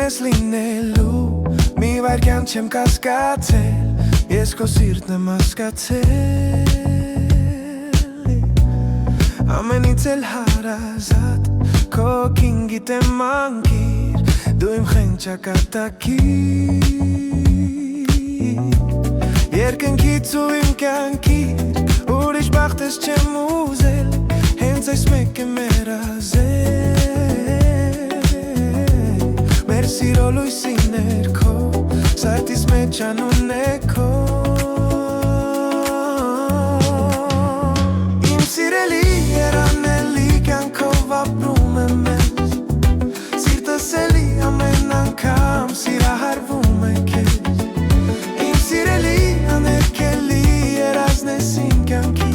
մեզ լինելու մի վայրկյան չեմ կասկածել, ես քո սիրտն եմ հասկացել, ամենից էլ հարազատ քո կին գիտեմ անկիր, դու իմ խենճակատակիր, երկնքից ու իմ կյանքից ուրիշ բախտ ես չեմ ուզել, հենց այս մեկ է մեր ազել, մեր սիրո լույսի ներքո, սրտիս մեջ անուն է քո, իմ սիրելի երանելի կյանքով ապրում եմ ես, սիրտս էլի ամեն անգամ սիրահարվում է քեզ, իմ սիրելի աներկելի երազն ես իմ կյանքի,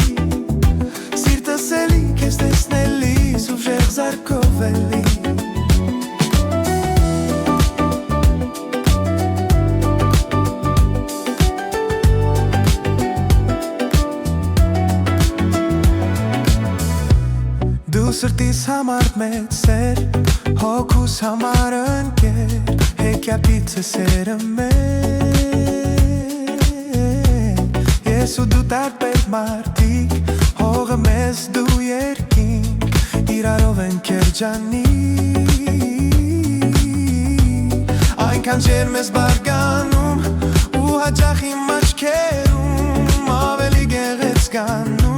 սիրտս էլի քեզ տեսնելիս ուժեղ զարկով էլի, դու սրտիս համար մեծ սեր, հոգուս համար ընկեր, հեքիաթիցը սերը մեր, ես ու դու տարբեր մարդիկ, հողը մեզ դու երկինք, իրարով են քերջանի, այնքան ջեր մեզ բարգանում, ու հաճախ իմ աչքերում ավելի գեղեցկանում,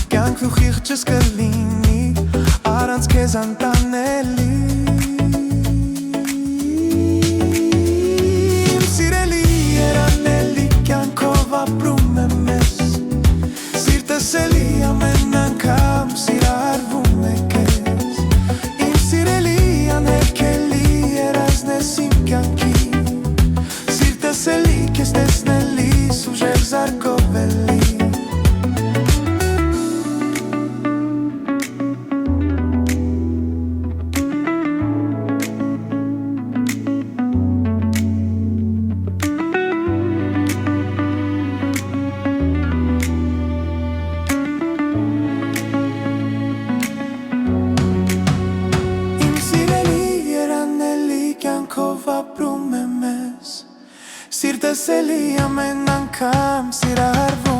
կյանքն ու խիղճս կլինի առանց քեզ անտանելի, իմ սիրելի երանելի կյանքով ապրում եմ ես, սիրտս էլի ամեն անգամ սիրահարվում է քեզ, իմ սիրելի աներկելի երազն ես իմ կյանքի, սիրտս էլի քեզ տեսնելիս ուժեղ զարկով էլի, կյանքով ապրում եմ ես, սիրտս էլի ամեն անգամ սիրահարվում